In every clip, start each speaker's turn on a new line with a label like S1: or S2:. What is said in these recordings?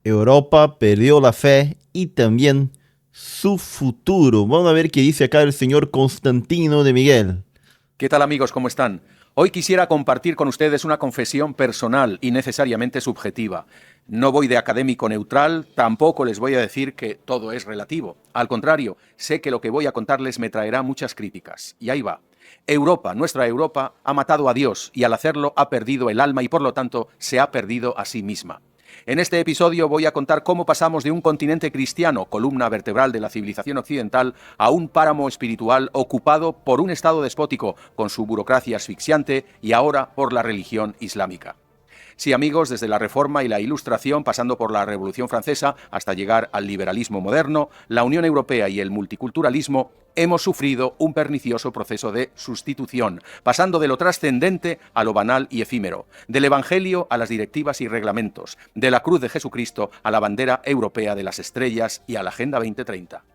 S1: Europa perdió la fe y también su futuro. Vamos a ver qué dice acá el señor Constantino de Miguel.
S2: ¿Qué tal, amigos? ¿Cómo están? Hoy quisiera compartir con ustedes una confesión personal y necesariamente subjetiva. No voy de académico neutral, tampoco les voy a decir que todo es relativo. Al contrario, sé que lo que voy a contarles me traerá muchas críticas. Y ahí va. Europa, nuestra Europa, ha matado a Dios y al hacerlo ha perdido el alma y por lo tanto se ha perdido a sí misma. En este episodio voy a contar cómo pasamos de un continente cristiano, columna vertebral de la civilización occidental, a un páramo espiritual ocupado por un estado despótico con su burocracia asfixiante y ahora por la religión islámica. Sí, amigos, desde la Reforma y la Ilustración, pasando por la Revolución Francesa hasta llegar al liberalismo moderno, la Unión Europea y el multiculturalismo, hemos sufrido un pernicioso proceso de sustitución, pasando de lo trascendente a lo banal y efímero, del Evangelio a las directivas y reglamentos, de la cruz de Jesucristo a la bandera europea de las estrellas y a la Agenda 2030.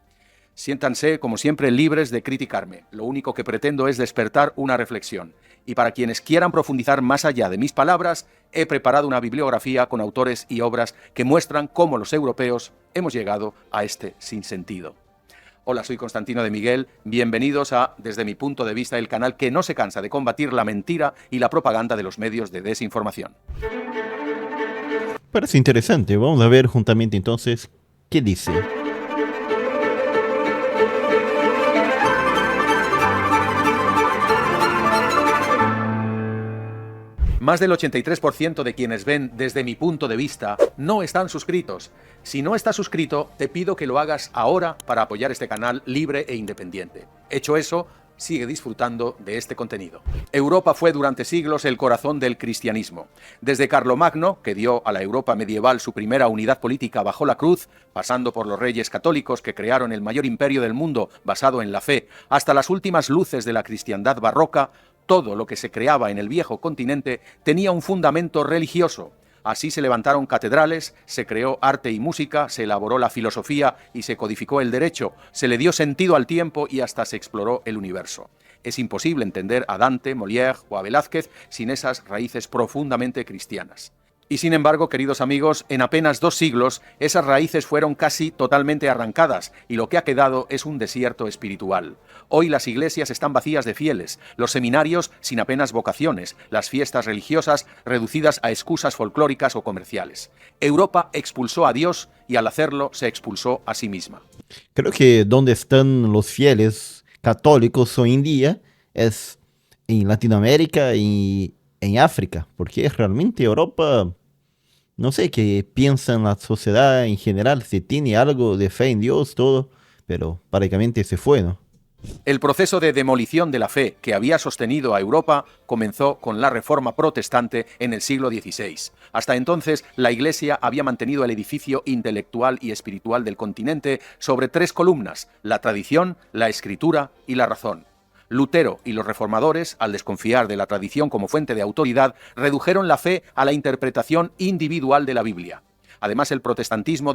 S2: Siéntanse, como siempre, libres de criticarme. Lo único que pretendo es despertar una reflexión. Y para quienes quieran profundizar más allá de mis palabras, he preparado una bibliografía con autores y obras que muestran cómo los europeos hemos llegado a este sinsentido. Hola, soy Constantino de Miguel. Bienvenidos a, desde mi punto de vista, el canal que no se cansa de combatir la mentira y la propaganda de los medios de desinformación.
S1: Parece interesante. Vamos a ver juntamente entonces qué dice.
S2: Más del 83% de quienes ven desde mi punto de vista no están suscritos. Si no estás suscrito, te pido que lo hagas ahora para apoyar este canal libre e independiente. Hecho eso, sigue disfrutando de este contenido. Europa fue durante siglos el corazón del cristianismo. Desde Carlomagno, que dio a la Europa medieval su primera unidad política bajo la cruz, pasando por los reyes católicos que crearon el mayor imperio del mundo basado en la fe, hasta las últimas luces de la cristiandad barroca, todo lo que se creaba en el viejo continente tenía un fundamento religioso. Así se levantaron catedrales, se creó arte y música, se elaboró la filosofía y se codificó el derecho, se le dio sentido al tiempo y hasta se exploró el universo. Es imposible entender a Dante, Molière o a Velázquez sin esas raíces profundamente cristianas. Y sin embargo, queridos amigos, en apenas 2 siglos, esas raíces fueron casi totalmente arrancadas y lo que ha quedado es un desierto espiritual. Hoy las iglesias están vacías de fieles, los seminarios sin apenas vocaciones, las fiestas religiosas reducidas a excusas folclóricas o comerciales. Europa expulsó a Dios y al hacerlo se expulsó a sí misma.
S1: Creo que donde están los fieles católicos hoy en día es en Latinoamérica y en África, porque realmente Europa, no sé qué piensa en la sociedad en general, si tiene algo de fe en Dios, todo, pero prácticamente se fue, ¿no?
S2: El proceso de demolición de la fe que había sostenido a Europa comenzó con la Reforma Protestante en el siglo XVI. Hasta entonces, la Iglesia había mantenido el edificio intelectual y espiritual del continente sobre 3 columnas: la tradición, la escritura y la razón. Lutero y los reformadores, al desconfiar de la tradición como fuente de autoridad, redujeron la fe a la interpretación individual de la Biblia. Además, el protestantismo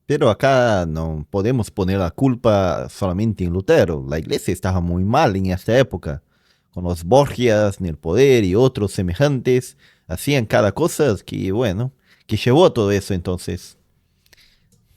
S1: Pero acá no podemos poner la culpa solamente en Lutero. La iglesia estaba muy mal en esta época, con los Borgias en el poder y otros semejantes, hacían cada cosa que, bueno, que llevó a todo eso entonces.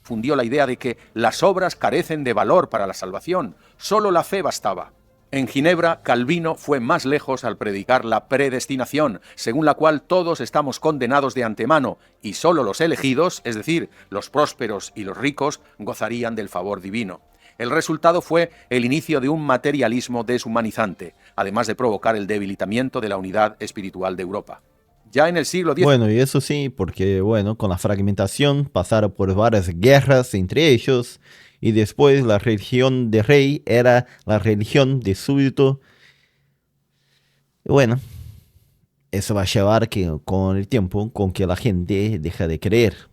S2: difundió la idea de que las obras carecen de valor para la salvación, solo la fe bastaba. En Ginebra, Calvino fue más lejos al predicar la predestinación, según la cual todos estamos condenados de antemano y solo los elegidos, es decir, los prósperos y los ricos, gozarían del favor divino. El resultado fue el inicio de un materialismo deshumanizante, además de provocar el debilitamiento de la unidad espiritual de Europa. Ya en el siglo XIX...
S1: Bueno, y eso sí, porque, bueno, con la fragmentación pasaron por varias guerras entre ellos, y después la religión de rey era la religión de súbdito. Bueno, eso va a llevar que, con el tiempo con que la gente deja de creer.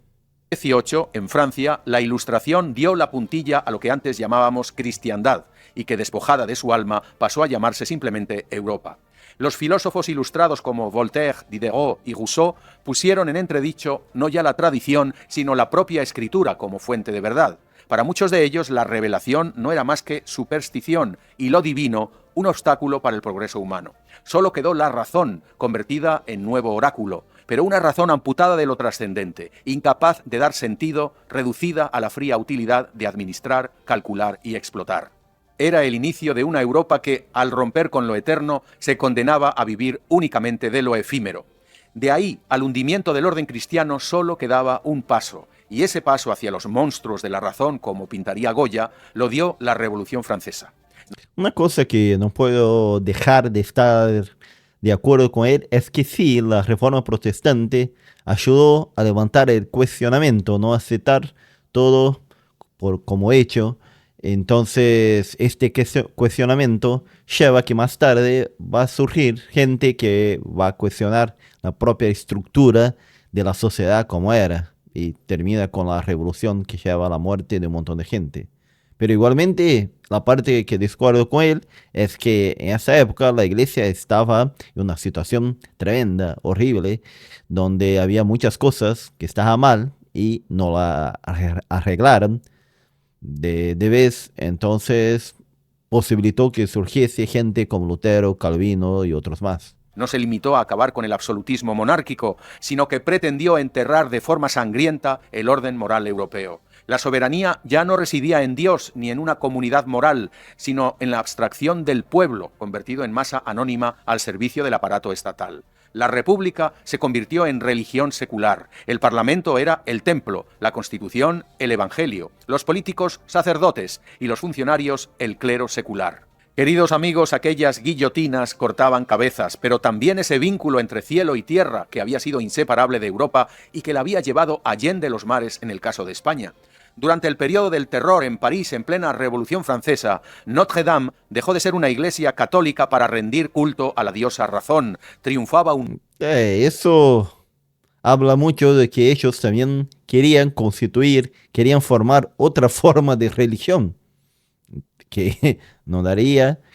S2: 18, en Francia, la Ilustración dio la puntilla a lo que antes llamábamos cristiandad y que, despojada de su alma, pasó a llamarse simplemente Europa. Los filósofos ilustrados como Voltaire, Diderot y Rousseau pusieron en entredicho no ya la tradición, sino la propia escritura como fuente de verdad. Para muchos de ellos, la revelación no era más que superstición y lo divino un obstáculo para el progreso humano. Solo quedó la razón, convertida en nuevo oráculo, pero una razón amputada de lo trascendente, incapaz de dar sentido, reducida a la fría utilidad de administrar, calcular y explotar. Era el inicio de una Europa que, al romper con lo eterno, se condenaba a vivir únicamente de lo efímero. De ahí al hundimiento del orden cristiano solo quedaba un paso, y ese paso hacia los monstruos de la razón, como pintaría Goya, lo dio la Revolución Francesa.
S1: Una cosa que no puedo dejar de estar de acuerdo con él es que sí, la reforma protestante ayudó a levantar el cuestionamiento, no aceptar todo por como hecho. Entonces, este cuestionamiento lleva a que más tarde va a surgir gente que va a cuestionar la propia estructura de la sociedad como era y termina con la revolución que lleva a la muerte de un montón de gente. Pero igualmente, la parte que discuerdo con él es que en esa época la iglesia estaba en una situación tremenda, horrible, donde había muchas cosas que estaban mal y no la arreglaron de vez. Entonces posibilitó que surgiese gente como Lutero, Calvino y otros más.
S2: No se limitó a acabar con el absolutismo monárquico, sino que pretendió enterrar de forma sangrienta el orden moral europeo. La soberanía ya no residía en Dios ni en una comunidad moral, sino en la abstracción del pueblo, convertido en masa anónima al servicio del aparato estatal. La república se convirtió en religión secular, el parlamento era el templo, la constitución el evangelio, los políticos sacerdotes y los funcionarios el clero secular. Queridos amigos, aquellas guillotinas cortaban cabezas, pero también ese vínculo entre cielo y tierra que había sido inseparable de Europa y que la había llevado allende los mares en el caso de España. Durante el periodo del terror en París, en plena Revolución Francesa, Notre-Dame dejó de ser una iglesia católica para rendir culto a la diosa razón. Triunfaba un...
S1: Eso habla mucho de que ellos también querían querían formar otra forma de religión, que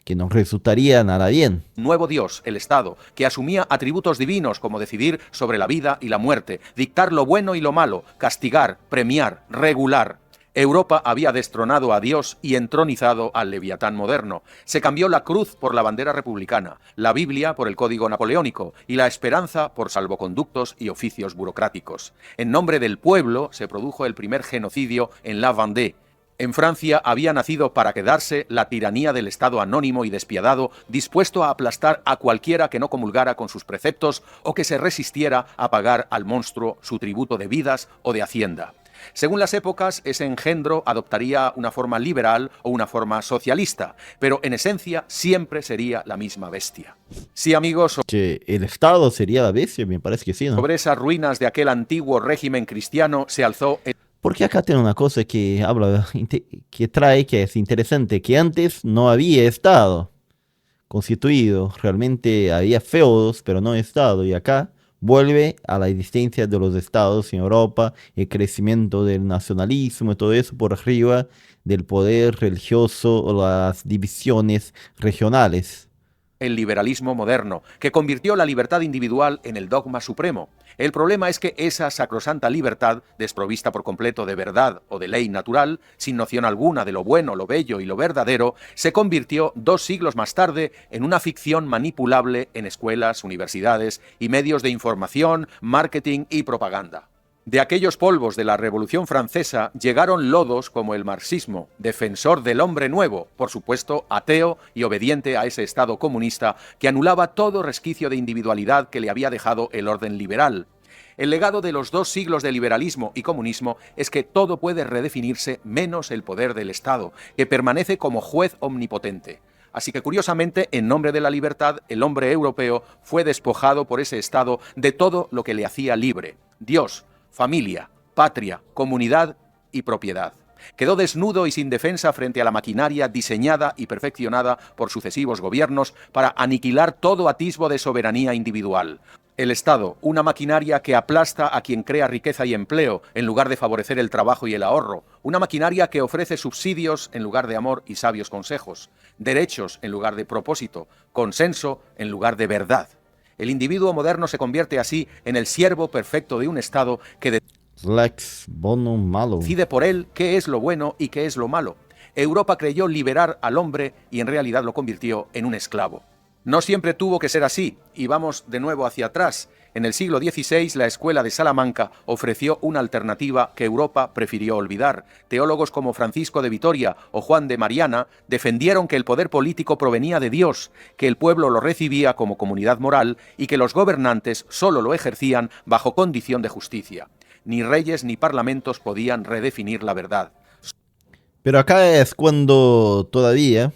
S1: que no resultaría nada bien.
S2: nuevo Dios, el Estado, que asumía atributos divinos como decidir sobre la vida y la muerte, dictar lo bueno y lo malo, castigar, premiar, regular. Europa había destronado a Dios y entronizado al Leviatán moderno. Se cambió la cruz por la bandera republicana, la Biblia por el Código Napoleónico y la esperanza por salvoconductos y oficios burocráticos. En nombre del pueblo se produjo el primer genocidio en la Vendée. En Francia había nacido para quedarse la tiranía del Estado anónimo y despiadado, dispuesto a aplastar a cualquiera que no comulgara con sus preceptos o que se resistiera a pagar al monstruo su tributo de vidas o de hacienda. Según las épocas, ese engendro adoptaría una forma liberal o una forma socialista, pero en esencia siempre sería la misma bestia. Sí, amigos,
S1: Que el Estado sería la bestia, me parece que sí, ¿no?
S2: sobre esas ruinas de aquel antiguo régimen cristiano se alzó el...
S1: Porque acá tiene una cosa que que es interesante, que antes no había Estado constituido, realmente había feudos, pero no Estado, y acá vuelve a la existencia de los estados en Europa, el crecimiento del nacionalismo y todo eso por arriba del poder religioso o las divisiones regionales.
S2: el liberalismo moderno, que convirtió la libertad individual en el dogma supremo. El problema es que esa sacrosanta libertad, desprovista por completo de verdad o de ley natural, sin noción alguna de lo bueno, lo bello y lo verdadero, se convirtió 2 siglos más tarde en una ficción manipulable en escuelas, universidades y medios de información, marketing y propaganda. De aquellos polvos de la Revolución Francesa llegaron lodos como el marxismo, defensor del hombre nuevo, por supuesto ateo y obediente a ese Estado comunista que anulaba todo resquicio de individualidad que le había dejado el orden liberal. El legado de los 2 siglos de liberalismo y comunismo es que todo puede redefinirse menos el poder del Estado, que permanece como juez omnipotente. Así que, curiosamente, en nombre de la libertad, el hombre europeo fue despojado por ese Estado de todo lo que le hacía libre: Dios, familia, patria, comunidad y propiedad. Quedó desnudo y sin defensa frente a la maquinaria diseñada y perfeccionada por sucesivos gobiernos para aniquilar todo atisbo de soberanía individual. El Estado, una maquinaria que aplasta a quien crea riqueza y empleo en lugar de favorecer el trabajo y el ahorro. Una maquinaria que ofrece subsidios en lugar de amor y sabios consejos. Derechos en lugar de propósito. Consenso en lugar de verdad. El individuo moderno se convierte así en el siervo perfecto de un Estado que
S1: Lex bonum malo.
S2: decide por él qué es lo bueno y qué es lo malo. Europa creyó liberar al hombre y en realidad lo convirtió en un esclavo. No siempre tuvo que ser así, y vamos de nuevo hacia atrás. En el siglo XVI, la Escuela de Salamanca ofreció una alternativa que Europa prefirió olvidar. Teólogos como Francisco de Vitoria o Juan de Mariana defendieron que el poder político provenía de Dios, que el pueblo lo recibía como comunidad moral y que los gobernantes solo lo ejercían bajo condición de justicia. Ni reyes ni parlamentos podían redefinir la verdad.
S1: Pero acá es cuando todavía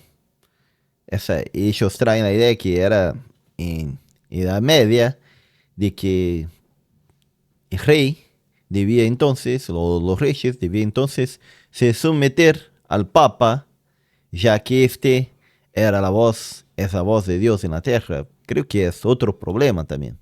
S1: ellos traen la idea que era en Edad Media, de que el rey debía entonces, los reyes debían entonces se someter al Papa, ya que este era esa voz de Dios en la tierra. Creo que es otro problema también.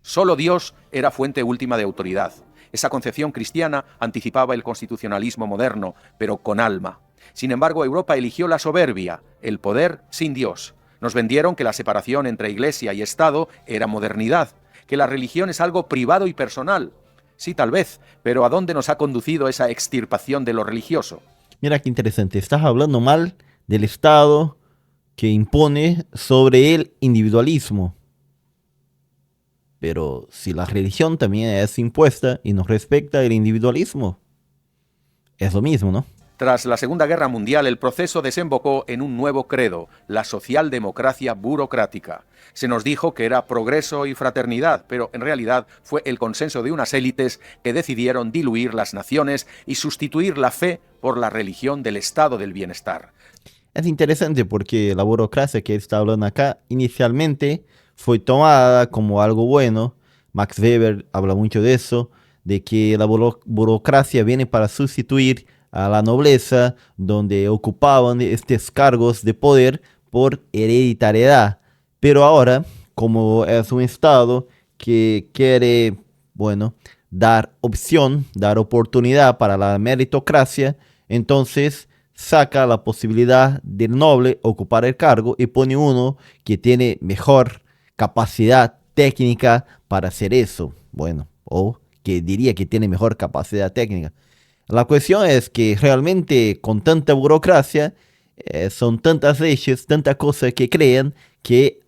S2: Solo Dios era fuente última de autoridad. Esa concepción cristiana anticipaba el constitucionalismo moderno, pero con alma. Sin embargo, Europa eligió la soberbia, el poder sin Dios. Nos vendieron que la separación entre Iglesia y Estado era modernidad, que la religión es algo privado y personal. Sí, tal vez, pero ¿a dónde nos ha conducido esa extirpación de lo religioso?
S1: Mira qué interesante, estás hablando mal del Estado que impone sobre el individualismo. Pero si la religión también es impuesta y nos respecta el individualismo, es lo mismo, ¿no?
S2: Tras la Segunda Guerra Mundial, el proceso desembocó en un nuevo credo, la socialdemocracia burocrática. Se nos dijo que era progreso y fraternidad, pero en realidad fue el consenso de unas élites que decidieron diluir las naciones y sustituir la fe por la religión del estado del bienestar.
S1: Es interesante porque la burocracia que está hablando acá inicialmente fue tomada como algo bueno. Max Weber habla mucho de eso, de que la burocracia viene para sustituir a la nobleza, donde ocupaban estos cargos de poder por hereditariedad. Pero ahora, como es un Estado que quiere, bueno, dar opción, dar oportunidad para la meritocracia, entonces saca la posibilidad del noble ocupar el cargo y pone uno que tiene mejor capacidad técnica para hacer eso. Bueno, o que diría que tiene mejor capacidad técnica. La cuestión es que realmente con tanta burocracia, son tantas leyes, tantas cosas que crean que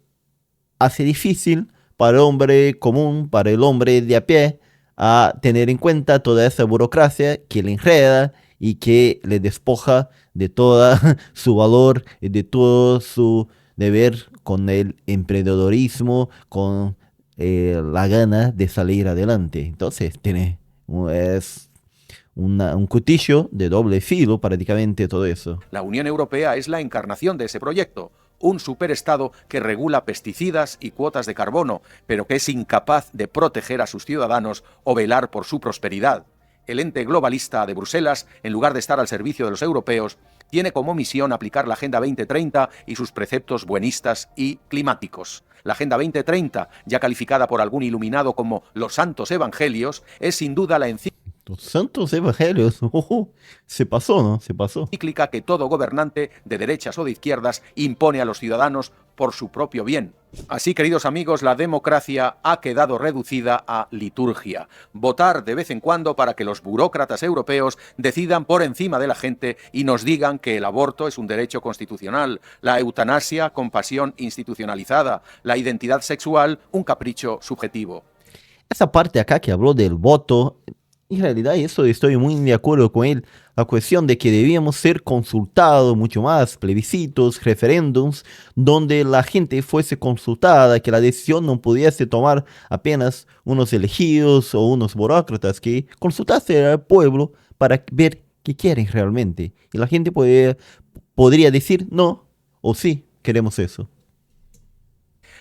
S1: hace difícil para el hombre común, para el hombre de a pie, a tener en cuenta toda esa burocracia que le enreda y que le despoja de toda su valor y de todo su deber con el emprendedorismo, con la gana de salir adelante. Entonces es un cuchillo de doble filo prácticamente todo eso.
S2: La Unión Europea es la encarnación de ese proyecto, un superestado que regula pesticidas y cuotas de carbono, pero que es incapaz de proteger a sus ciudadanos o velar por su prosperidad. El ente globalista de Bruselas, en lugar de estar al servicio de los europeos, tiene como misión aplicar la Agenda 2030 y sus preceptos buenistas y climáticos. La Agenda 2030, ya calificada por algún iluminado como los santos evangelios, es sin duda la
S1: Los santos evangelios, se pasó, ¿no? Se pasó.
S2: encíclica que todo gobernante, de derechas o de izquierdas, impone a los ciudadanos por su propio bien. Así, queridos amigos, la democracia ha quedado reducida a liturgia. Votar de vez en cuando para que los burócratas europeos decidan por encima de la gente y nos digan que el aborto es un derecho constitucional, la eutanasia compasión institucionalizada, la identidad sexual un capricho subjetivo.
S1: Esa parte acá que habló del voto, en realidad eso estoy muy de acuerdo con él. La cuestión de que debíamos ser consultados mucho más, plebiscitos, referéndums, donde la gente fuese consultada, que la decisión no pudiese tomar apenas unos elegidos o unos burócratas, que consultase al pueblo para ver qué quieren realmente. Y la gente podría decir no o sí, queremos eso.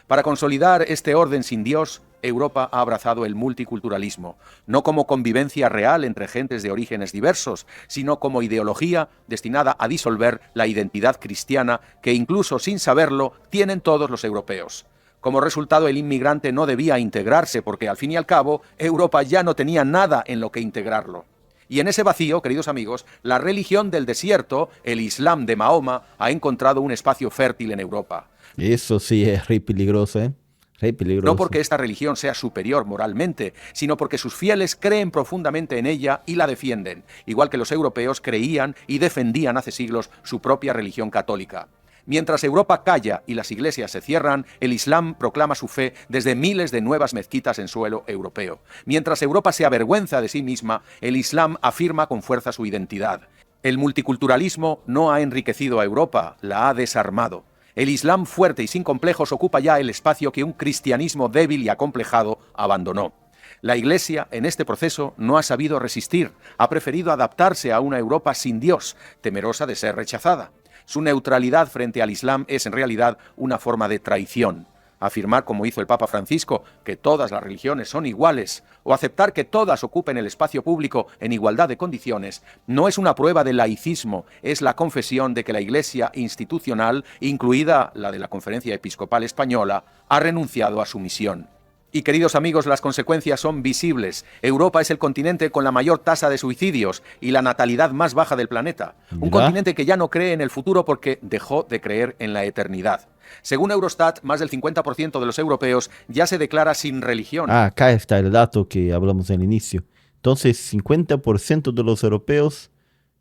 S2: Para consolidar este orden sin Dios, Europa ha abrazado el multiculturalismo, no como convivencia real entre gentes de orígenes diversos, sino como ideología destinada a disolver la identidad cristiana que incluso sin saberlo tienen todos los europeos. Como resultado, el inmigrante no debía integrarse porque al fin y al cabo Europa ya no tenía nada en lo que integrarlo. Y en ese vacío, queridos amigos, la religión del desierto, el Islam de Mahoma, ha encontrado un espacio fértil en Europa.
S1: Eso sí es re peligroso, ¿eh? Re peligroso.
S2: No porque esta religión sea superior moralmente, sino porque sus fieles creen profundamente en ella y la defienden, igual que los europeos creían y defendían hace siglos su propia religión católica. Mientras Europa calla y las iglesias se cierran, el Islam proclama su fe desde miles de nuevas mezquitas en suelo europeo. Mientras Europa se avergüenza de sí misma, el Islam afirma con fuerza su identidad. El multiculturalismo no ha enriquecido a Europa, la ha desarmado. El Islam fuerte y sin complejos ocupa ya el espacio que un cristianismo débil y acomplejado abandonó. La Iglesia, en este proceso, no ha sabido resistir, ha preferido adaptarse a una Europa sin Dios, temerosa de ser rechazada. Su neutralidad frente al Islam es en realidad una forma de traición. Afirmar, como hizo el Papa Francisco, que todas las religiones son iguales, o aceptar que todas ocupen el espacio público en igualdad de condiciones, no es una prueba de laicismo, es la confesión de que la Iglesia institucional, incluida la de la Conferencia Episcopal Española, ha renunciado a su misión. Y queridos amigos, las consecuencias son visibles. Europa es el continente con la mayor tasa de suicidios y la natalidad más baja del planeta. Un continente que ya no cree en el futuro porque dejó de creer en la eternidad. Según Eurostat, más del 50% de los europeos ya se declara sin religión.
S1: Acá está el dato que hablamos al inicio. Entonces, 50% de los europeos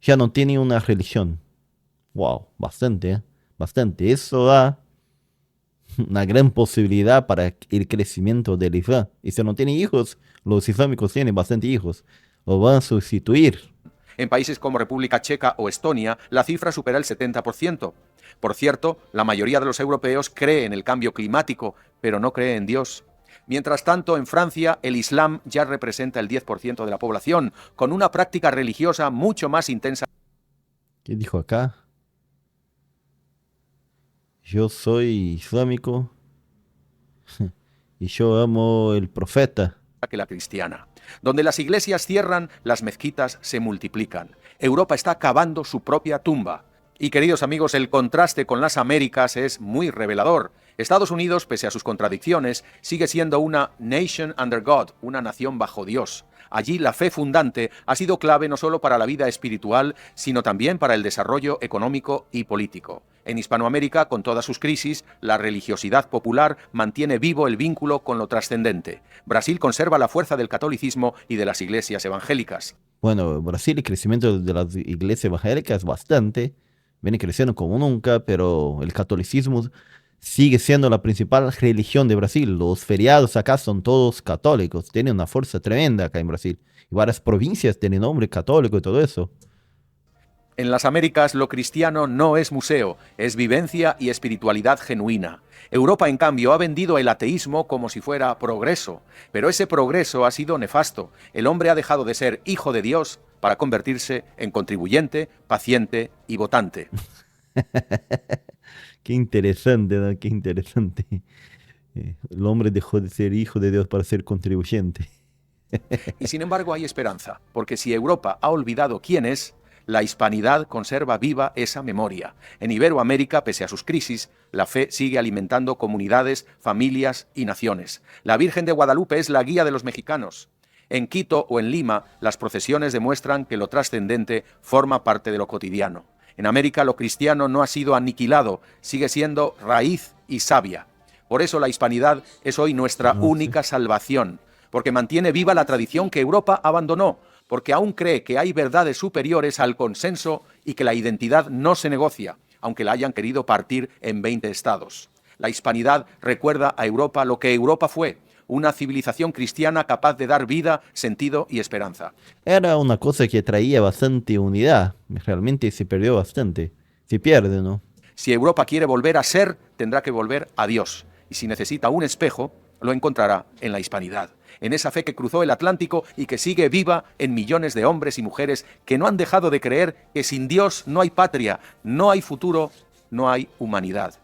S1: ya no tienen una religión. Wow, bastante, ¿eh? Bastante. Eso da una gran posibilidad para el crecimiento del Islam. Y si no tienen hijos, los islámicos tienen bastante hijos. Lo van a sustituir.
S2: En países como República Checa o Estonia, la cifra supera el 70%. Por cierto, la mayoría de los europeos cree en el cambio climático, pero no cree en Dios. Mientras tanto, en Francia, el Islam ya representa el 10% de la población, con una práctica religiosa mucho más intensa.
S1: ¿Qué dijo acá? Yo soy islámico y yo amo el profeta.
S2: Que la cristiana. Donde las iglesias cierran, las mezquitas se multiplican. Europa está cavando su propia tumba. Y queridos amigos, el contraste con las Américas es muy revelador. Estados Unidos, pese a sus contradicciones, sigue siendo una nation under God, una nación bajo Dios. Allí la fe fundante ha sido clave no solo para la vida espiritual, sino también para el desarrollo económico y político. En Hispanoamérica, con todas sus crisis, la religiosidad popular mantiene vivo el vínculo con lo trascendente. Brasil conserva la fuerza del catolicismo y de las iglesias evangélicas.
S1: Bueno, Brasil, el crecimiento de las iglesias evangélicas es bastante. Viene creciendo como nunca, pero el catolicismo sigue siendo la principal religión de Brasil. Los feriados acá son todos católicos. Tienen una fuerza tremenda acá en Brasil. Y varias provincias tienen nombre católico y todo eso.
S2: En las Américas, lo cristiano no es museo, es vivencia y espiritualidad genuina. Europa, en cambio, ha vendido el ateísmo como si fuera progreso. Pero ese progreso ha sido nefasto. El hombre ha dejado de ser hijo de Dios para convertirse en contribuyente, paciente y votante.
S1: Qué interesante, ¿no? Qué interesante. El hombre dejó de ser hijo de Dios para ser contribuyente.
S2: Y sin embargo hay esperanza, porque si Europa ha olvidado quién es, la hispanidad conserva viva esa memoria. En Iberoamérica, pese a sus crisis, la fe sigue alimentando comunidades, familias y naciones. La Virgen de Guadalupe es la guía de los mexicanos. En Quito o en Lima, las procesiones demuestran que lo trascendente forma parte de lo cotidiano. En América, lo cristiano no ha sido aniquilado, sigue siendo raíz y savia. Por eso la hispanidad es hoy nuestra única salvación, porque mantiene viva la tradición que Europa abandonó, porque aún cree que hay verdades superiores al consenso y que la identidad no se negocia, aunque la hayan querido partir en 20 estados. La hispanidad recuerda a Europa lo que Europa fue, una civilización cristiana capaz de dar vida, sentido y esperanza.
S1: Era una cosa que traía bastante unidad. Realmente se perdió bastante. Se pierde, ¿no?
S2: Si Europa quiere volver a ser, tendrá que volver a Dios. Y si necesita un espejo, lo encontrará en la hispanidad, en esa fe que cruzó el Atlántico y que sigue viva en millones de hombres y mujeres que no han dejado de creer que sin Dios no hay patria, no hay futuro, no hay humanidad.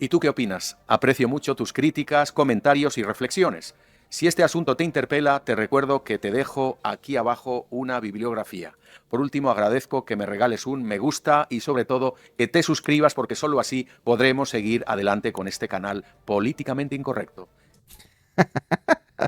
S2: ¿Y tú qué opinas? Aprecio mucho tus críticas, comentarios y reflexiones. Si este asunto te interpela, te recuerdo que te dejo aquí abajo una bibliografía. Por último, agradezco que me regales un me gusta y sobre todo que te suscribas porque solo así podremos seguir adelante con este canal políticamente incorrecto.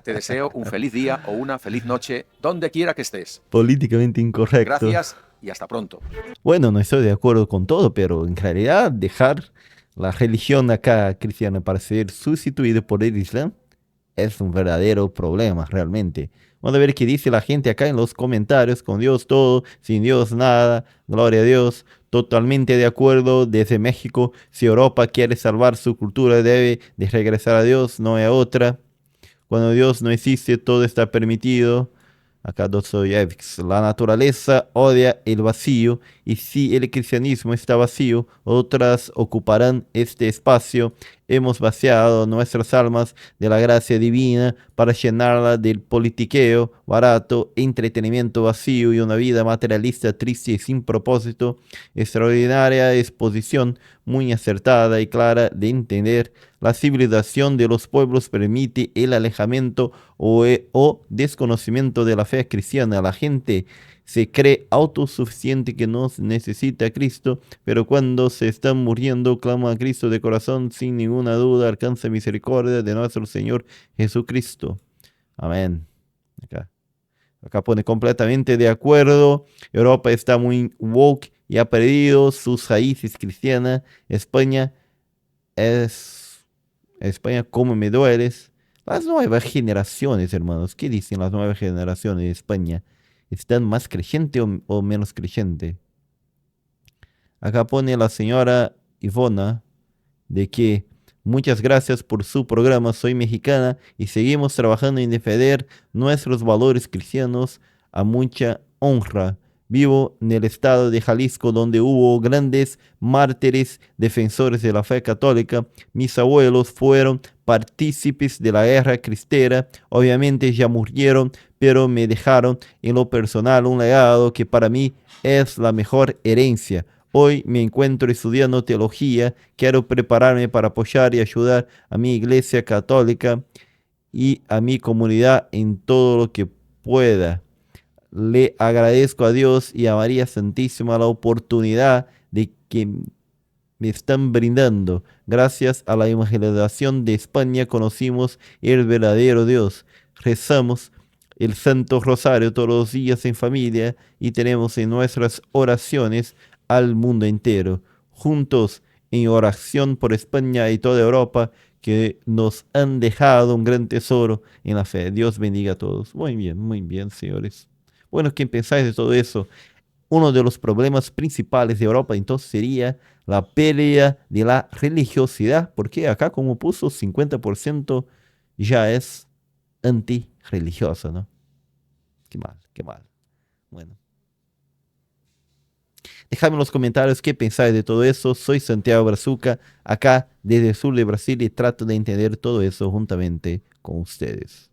S2: Te deseo un feliz día o una feliz noche donde quiera que estés.
S1: Políticamente incorrecto.
S2: Gracias y hasta pronto.
S1: Bueno, no estoy de acuerdo con todo, pero en realidad dejar la religión acá cristiana para ser sustituida por el Islam es un verdadero problema realmente. Vamos a ver qué dice la gente acá en los comentarios. Con Dios todo, sin Dios nada, gloria a Dios. totalmente de acuerdo desde México. Si Europa quiere salvar su cultura, debe de regresar a Dios, no hay otra. Cuando Dios no existe, todo está permitido. Acá Dostoyevsky, la naturaleza odia el vacío y si el cristianismo está vacío, otras ocuparán este espacio. Hemos vaciado nuestras almas de la gracia divina para llenarla del politiqueo barato, entretenimiento vacío y una vida materialista triste y sin propósito. Extraordinaria exposición, muy acertada y clara de entender. La civilización de los pueblos permite el alejamiento o desconocimiento de la fe cristiana. La gente se cree autosuficiente que no necesita a Cristo, pero cuando se están muriendo clama a Cristo de corazón sin ninguna duda, alcanza misericordia de nuestro Señor Jesucristo. Amén. Acá pone completamente de acuerdo. Europa está muy woke y ha perdido sus raíces cristianas. España, como me dueles. Las nuevas generaciones, hermanos, ¿qué dicen las nuevas generaciones de España? ¿Están más creyentes o menos creyentes? Acá pone la señora Ivona de que muchas gracias por su programa, soy mexicana y seguimos trabajando en defender nuestros valores cristianos a mucha honra. Vivo en el estado de Jalisco donde hubo grandes mártires defensores de la fe católica. Mis abuelos fueron partícipes de la guerra cristera. Obviamente ya murieron, pero me dejaron en lo personal un legado que para mí es la mejor herencia. Hoy me encuentro estudiando teología, quiero prepararme para apoyar y ayudar a mi iglesia católica y a mi comunidad en todo lo que pueda. Le agradezco a Dios y a María Santísima la oportunidad de que me están brindando. Gracias a la evangelización de España conocimos el verdadero Dios. Rezamos el Santo Rosario todos los días en familia y tenemos en nuestras oraciones al mundo entero, juntos en oración por España y toda Europa, que nos han dejado un gran tesoro en la fe. Dios bendiga a todos. Muy bien, señores. Bueno, ¿qué pensáis de todo eso? Uno de los problemas principales de Europa entonces sería la pérdida de la religiosidad, porque acá como puso 50% ya es antirreligiosa, ¿no? Qué mal, qué mal. Bueno. Dejadme en los comentarios qué pensáis de todo eso. Soy Santiago Brazuca, acá desde el sur de Brasil y trato de entender todo eso juntamente con ustedes.